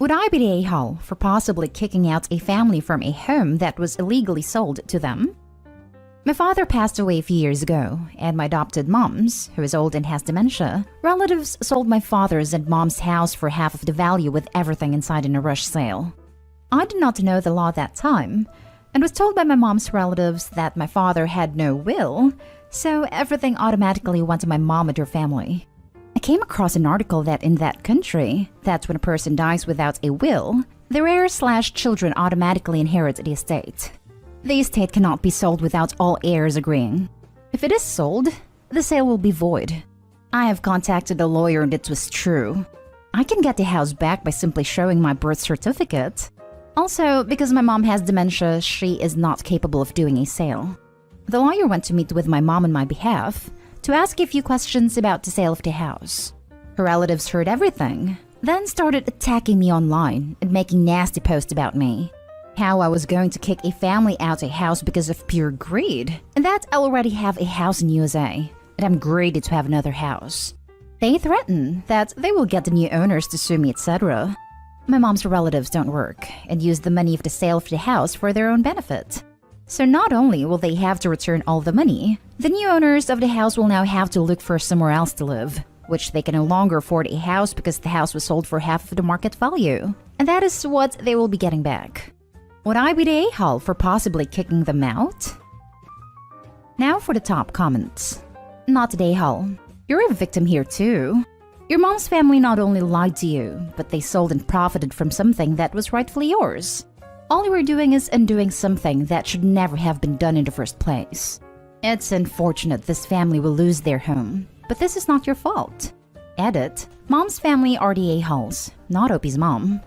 Would I be the a-hole for possibly kicking out a family from a home that was illegally sold to them? My father passed away a few years ago, and my adopted mom's, who is old and has dementia, relatives sold my father's and mom's house for half of the value with everything inside in a rush sale. I did not know the law at that time, and was told by my mom's relatives that my father had no will, so everything automatically went to my mom and her family. I came across an article that in that country, that's when a person dies without a will, their heirs/children automatically inherit the estate. The estate cannot be sold without all heirs agreeing. If it is sold, the sale will be void. I have contacted a lawyer and it was true. I can get the house back by simply showing my birth certificate. Also, because my mom has dementia, she is not capable of doing a sale. The lawyer went to meet with my mom on my behalf to ask a few questions about the sale of the house. Her relatives heard everything, then started attacking me online and making nasty posts about me. How I was going to kick a family out of a house because of pure greed, and that I already have a house in USA, and I'm greedy to have another house. They threaten that they will get the new owners to sue me, etc. My mom's relatives don't work and use the money of the sale of the house for their own benefit. So not only will they have to return all the money, the new owners of the house will now have to look for somewhere else to live, which they can no longer afford a house because the house was sold for half of the market value. And that is what they will be getting back. Would I be the a-hole for possibly kicking them out? Now for the top comments. Not the a-hole. You're a victim here too. Your mom's family not only lied to you, but they sold and profited from something that was rightfully yours. All you were doing is undoing something that should never have been done in the first place. It's unfortunate this family will lose their home, but this is not your fault. Edit, mom's family are the a-holes, not Opie's mom.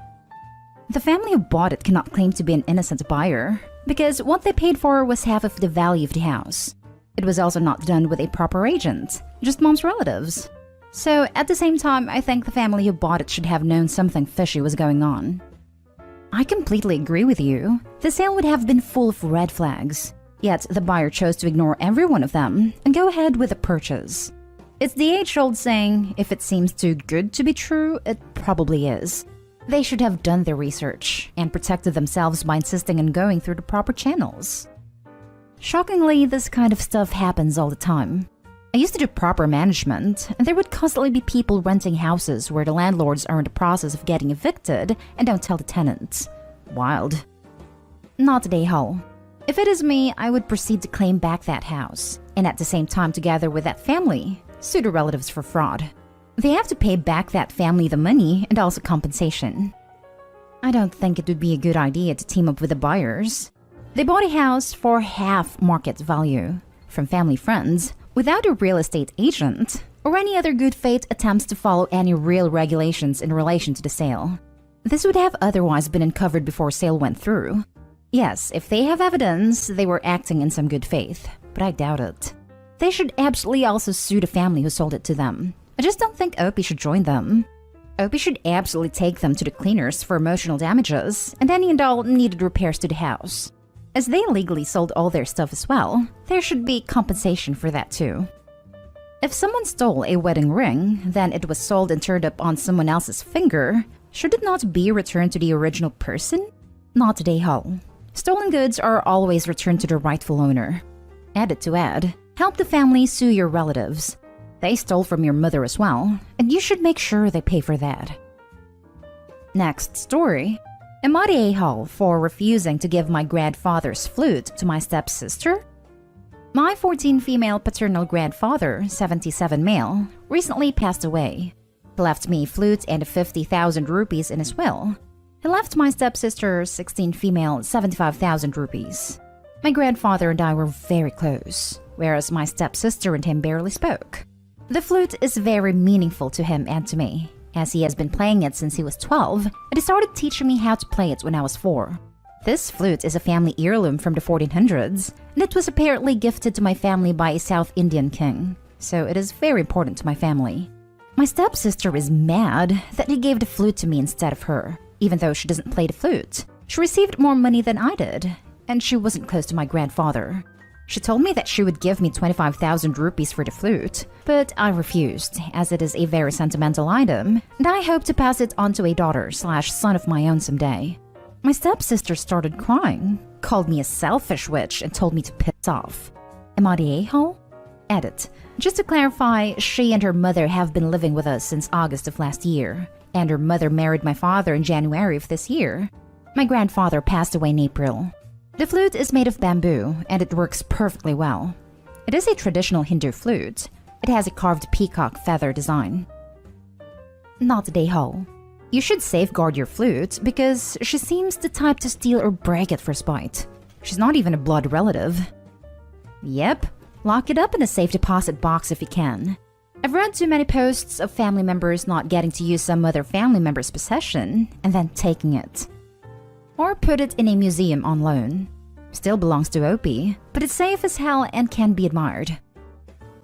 The family who bought it cannot claim to be an innocent buyer, because what they paid for was half of the value of the house. It was also not done with a proper agent, just mom's relatives. So at the same time, I think the family who bought it should have known something fishy was going on. I completely agree with you. The sale would have been full of red flags. Yet the buyer chose to ignore every one of them and go ahead with the purchase. It's the age-old saying, if it seems too good to be true, it probably is. They should have done their research and protected themselves by insisting on going through the proper channels. Shockingly, this kind of stuff happens all the time. I used to do proper management, and there would constantly be people renting houses where the landlords are in the process of getting evicted and don't tell the tenants. Wild. Not the a-hole. If it is me, I would proceed to claim back that house, and at the same time, together with that family, sue the relatives for fraud. They have to pay back that family the money and also compensation. I don't think it would be a good idea to team up with the buyers. They bought a house for half market value from family friends without a real estate agent or any other good faith attempts to follow any real regulations in relation to the sale. This would have otherwise been uncovered before sale went through. Yes, if they have evidence, they were acting in some good faith, but I doubt it. They should absolutely also sue the family who sold it to them. I just don't think Opie should join them. Opie should absolutely take them to the cleaners for emotional damages and any and all needed repairs to the house. As they legally sold all their stuff as well, there should be compensation for that too. If someone stole a wedding ring, then it was sold and turned up on someone else's finger, should it not be returned to the original person? Not the a-hole. Stolen goods are always returned to the rightful owner. Added to add, help the family sue your relatives. They stole from your mother as well, and you should make sure they pay for that. Next story. Am I the a-hole for refusing to give my grandfather's flute to my stepsister? My 14 female paternal grandfather, 77 male, recently passed away. He left me a flute and 50,000 rupees in his will. He left my stepsister, 16 female, 75,000 rupees. My grandfather and I were very close, whereas my stepsister and him barely spoke. The flute is very meaningful to him and to me, as he has been playing it since he was 12, and he started teaching me how to play it when I was 4. This flute is a family heirloom from the 1400s, and it was apparently gifted to my family by a South Indian king, so it is very important to my family. My stepsister is mad that he gave the flute to me instead of her, even though she doesn't play the flute. She received more money than I did, and she wasn't close to my grandfather. She told me that she would give me 25,000 rupees for the flute, but I refused as it is a very sentimental item and I hope to pass it on to a daughter/son of my own someday. My stepsister started crying, called me a selfish witch and told me to piss off. Am I the a-hole? Edit. Just to clarify, she and her mother have been living with us since August of last year, and her mother married my father in January of this year. My grandfather passed away in April. The flute is made of bamboo, and it works perfectly well. It is a traditional Hindu flute. It has a carved peacock feather design. Not the a-hole. You should safeguard your flute because she seems the type to steal or break it for spite. She's not even a blood relative. Yep. Lock it up in a safe deposit box if you can. I've read too many posts of family members not getting to use some other family member's possession and then taking it. Or put it in a museum on loan. Still belongs to OP, but it's safe as hell and can be admired.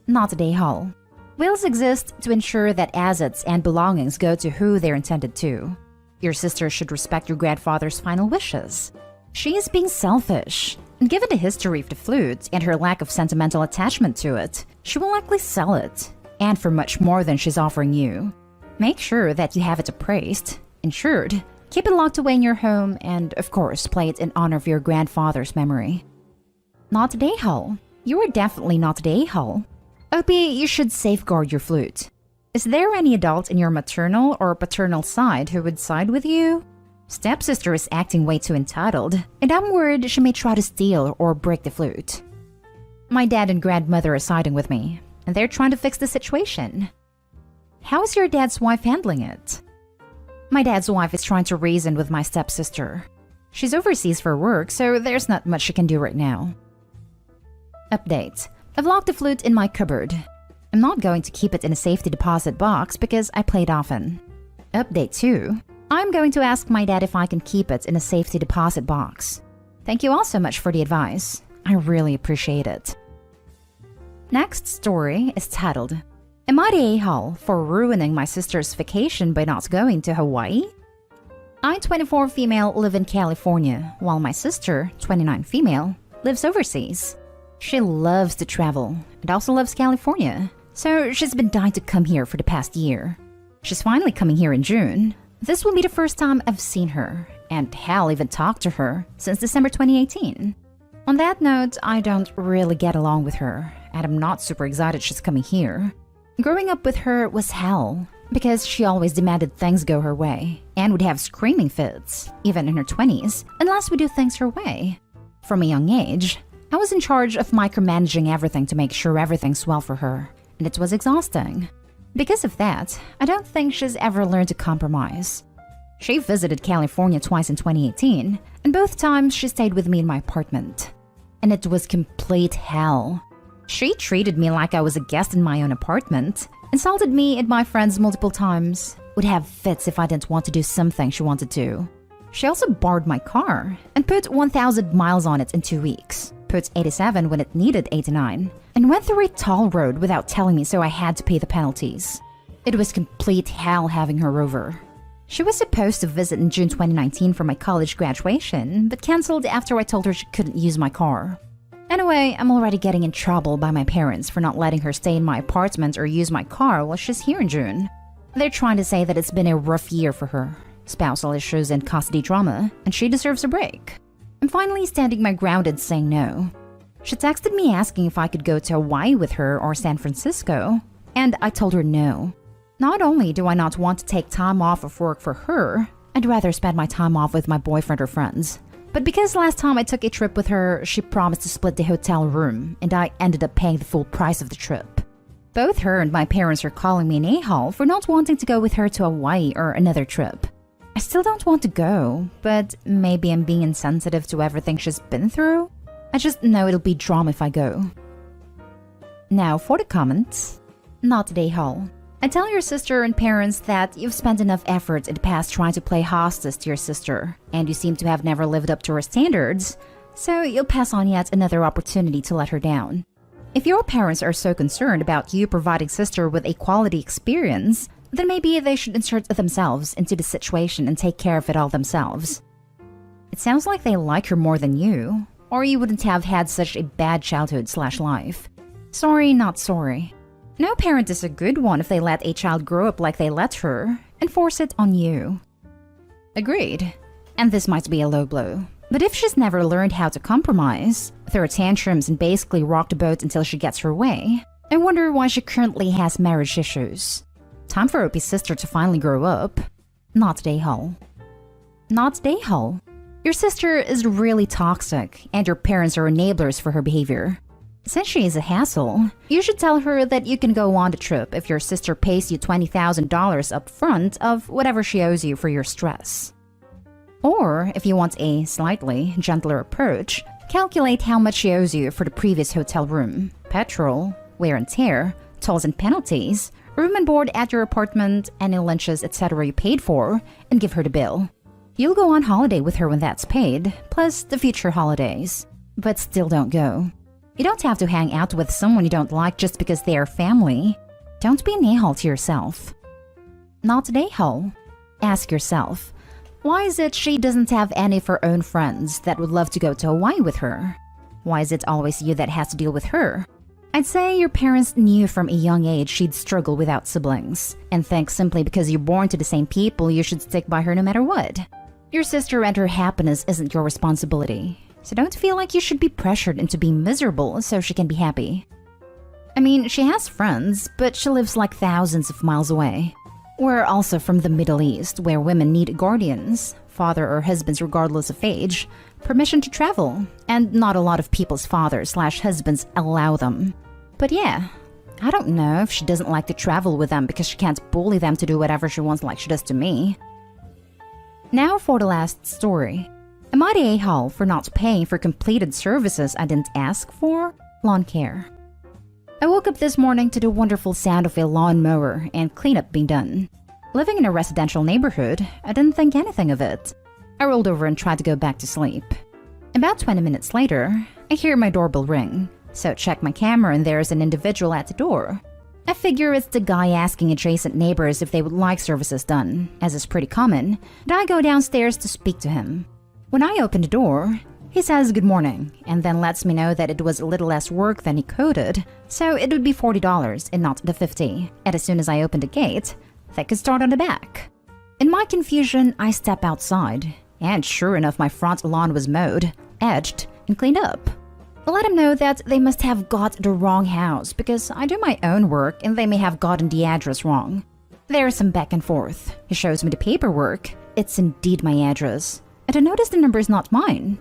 Not a a-hole. Wills exist to ensure that assets and belongings go to who they're intended to. Your sister should respect your grandfather's final wishes. She is being selfish. And given the history of the flute and her lack of sentimental attachment to it, she will likely sell it, and for much more than she's offering you. Make sure that you have it appraised, insured, keep it locked away in your home, and of course, play it in honor of your grandfather's memory. Not the a-hole. You are definitely not the a-hole. OP, you should safeguard your flute. Is there any adult in your maternal or paternal side who would side with you? Stepsister is acting way too entitled, and I'm worried she may try to steal or break the flute. My dad and grandmother are siding with me, and they're trying to fix the situation. How is your dad's wife handling it? My dad's wife is trying to reason with my stepsister. She's overseas for work, so there's not much she can do right now. Update. I've locked the flute in my cupboard. I'm not going to keep it in a safety deposit box because I play it often. Update 2. I'm going to ask my dad if I can keep it in a safety deposit box. Thank you all so much for the advice. I really appreciate it. Next story is titled, Am I the a-hole for ruining my sister's vacation by not going to Hawaii? I, 24 female, live in California, while my sister, 29 female, lives overseas. She loves to travel and also loves California, so she's been dying to come here for the past year. She's finally coming here in June. This will be the first time I've seen her, and hell, even talked to her, since December 2018. On that note, I don't really get along with her, and I'm not super excited she's coming here. Growing up with her was hell, because she always demanded things go her way, and would have screaming fits, even in her 20s, unless we do things her way. From a young age, I was in charge of micromanaging everything to make sure everything's well for her, and it was exhausting. Because of that, I don't think she's ever learned to compromise. She visited California twice in 2018, and both times she stayed with me in my apartment. And it was complete hell. She treated me like I was a guest in my own apartment, insulted me and my friends multiple times, would have fits if I didn't want to do something she wanted to. She also borrowed my car and put 1,000 miles on it in 2 weeks, put 87 when it needed 89, and went through a toll road without telling me, so I had to pay the penalties. It was complete hell having her over. She was supposed to visit in June 2019 for my college graduation, but cancelled after I told her she couldn't use my car. Anyway, I'm already getting in trouble by my parents for not letting her stay in my apartment or use my car while she's here in June. They're trying to say that it's been a rough year for her, spousal issues and custody drama, and she deserves a break. I'm finally standing my ground and saying no. She texted me asking if I could go to Hawaii with her or San Francisco, and I told her no. Not only do I not want to take time off of work for her, I'd rather spend my time off with my boyfriend or friends. But because last time I took a trip with her, she promised to split the hotel room, and I ended up paying the full price of the trip. Both her and my parents are calling me an a-hole for not wanting to go with her to Hawaii or another trip. I still don't want to go, but maybe I'm being insensitive to everything she's been through. I just know it'll be drama if I go. Now for the comments. Not the a-hole. I tell your sister and parents that you've spent enough effort in the past trying to play hostess to your sister, and you seem to have never lived up to her standards, so you'll pass on yet another opportunity to let her down. If your parents are so concerned about you providing sister with a quality experience, then maybe they should insert themselves into the situation and take care of it all themselves. It sounds like they like her more than you, or you wouldn't have had such a bad childhood/life. Sorry, not sorry. No parent is a good one if they let a child grow up like they let her and force it on you. Agreed. And this might be a low blow. But if she's never learned how to compromise, throw tantrums and basically rock the boat until she gets her way, I wonder why she currently has marriage issues. Time for Opie's sister to finally grow up. Not Dayhall. Not Dayhall. Your sister is really toxic, and your parents are enablers for her behavior. Since she is a hassle, you should tell her that you can go on the trip if your sister pays you $20,000 up front of whatever she owes you for your stress. Or, if you want a slightly gentler approach, calculate how much she owes you for the previous hotel room, petrol, wear and tear, tolls and penalties, room and board at your apartment, any lunches, etc. you paid for, and give her the bill. You'll go on holiday with her when that's paid, plus the future holidays. But still don't go. You don't have to hang out with someone you don't like just because they are family. Don't be an a-hole to yourself. Not an a-hole. Ask yourself, why is it she doesn't have any of her own friends that would love to go to Hawaii with her? Why is it always you that has to deal with her? I'd say your parents knew from a young age she'd struggle without siblings, and think simply because you're born to the same people you should stick by her no matter what. Your sister and her happiness isn't your responsibility. So don't feel like you should be pressured into being miserable so she can be happy. I mean, she has friends, but she lives like thousands of miles away. We're also from the Middle East, where women need guardians, father or husbands regardless of age, permission to travel, and not a lot of people's fathers/husbands allow them. But yeah, I don't know if she doesn't like to travel with them because she can't bully them to do whatever she wants like she does to me. Now for the last story. Am I the a-hole for not paying for completed services I didn't ask for? Lawn care. I woke up this morning to the wonderful sound of a lawnmower and cleanup being done. Living in a residential neighborhood, I didn't think anything of it. I rolled over and tried to go back to sleep. About 20 minutes later, I hear my doorbell ring, so check my camera and there's an individual at the door. I figure it's the guy asking adjacent neighbors if they would like services done, as is pretty common, and I go downstairs to speak to him. When I open the door, he says good morning, and then lets me know that it was a little less work than he coded, so it would be $40 and not the $50. And as soon as I open the gate, they could start on the back. In my confusion, I step outside, and sure enough my front lawn was mowed, edged, and cleaned up. I let him know that they must have got the wrong house because I do my own work and they may have gotten the address wrong. There's some back and forth. He shows me the paperwork. It's indeed my address. And I notice the number is not mine.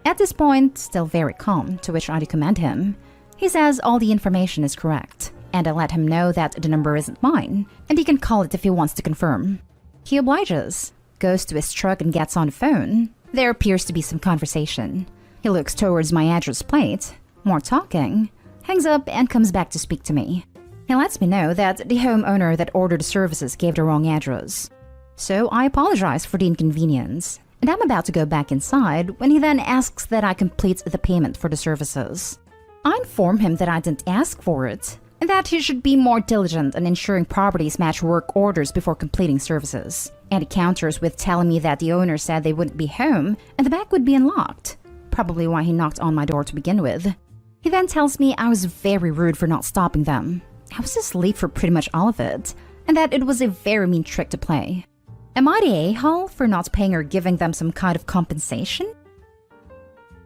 At this point, still very calm, to which I commend him. He says all the information is correct, and I let him know that the number isn't mine, and he can call it if he wants to confirm. He obliges, goes to his truck and gets on the phone. There appears to be some conversation. He looks towards my address plate, more talking, hangs up and comes back to speak to me. He lets me know that the homeowner that ordered the services gave the wrong address. So I apologize for the inconvenience, and I'm about to go back inside when he then asks that I complete the payment for the services. I inform him that I didn't ask for it, and that he should be more diligent in ensuring properties match work orders before completing services. And he counters with telling me that the owner said they wouldn't be home and the back would be unlocked, probably why he knocked on my door to begin with. He then tells me I was very rude for not stopping them. I was asleep for pretty much all of it, and that it was a very mean trick to play. Am I the a-hole for not paying or giving them some kind of compensation?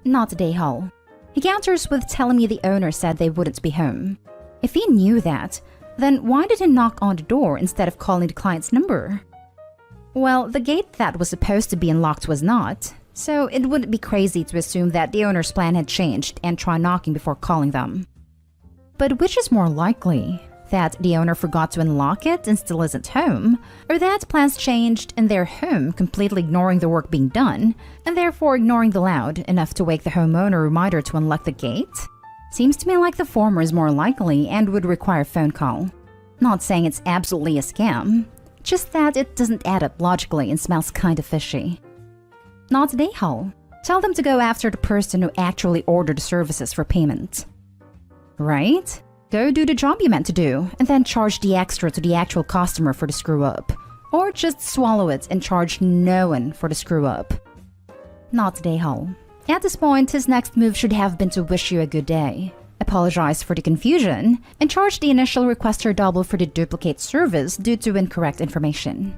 Not the a-hole. He counters with telling me the owner said they wouldn't be home. If he knew that, then why did he knock on the door instead of calling the client's number? Well, the gate that was supposed to be unlocked was not, so it wouldn't be crazy to assume that the owner's plan had changed and try knocking before calling them. But which is more likely? That the owner forgot to unlock it and still isn't home, or that plans changed and they're home completely ignoring the work being done, and therefore ignoring the loud enough to wake the homeowner reminder to unlock the gate? Seems to me like the former is more likely and would require a phone call. Not saying it's absolutely a scam, just that it doesn't add up logically and smells kind of fishy. Not the a-hole. Tell them to go after the person who actually ordered the services for payment. Right? Go do the job you meant to do, and then charge the extra to the actual customer for the screw-up. Or just swallow it and charge no one for the screw-up. Not the a-hole. At this point, his next move should have been to wish you a good day, apologize for the confusion, and charge the initial requester double for the duplicate service due to incorrect information.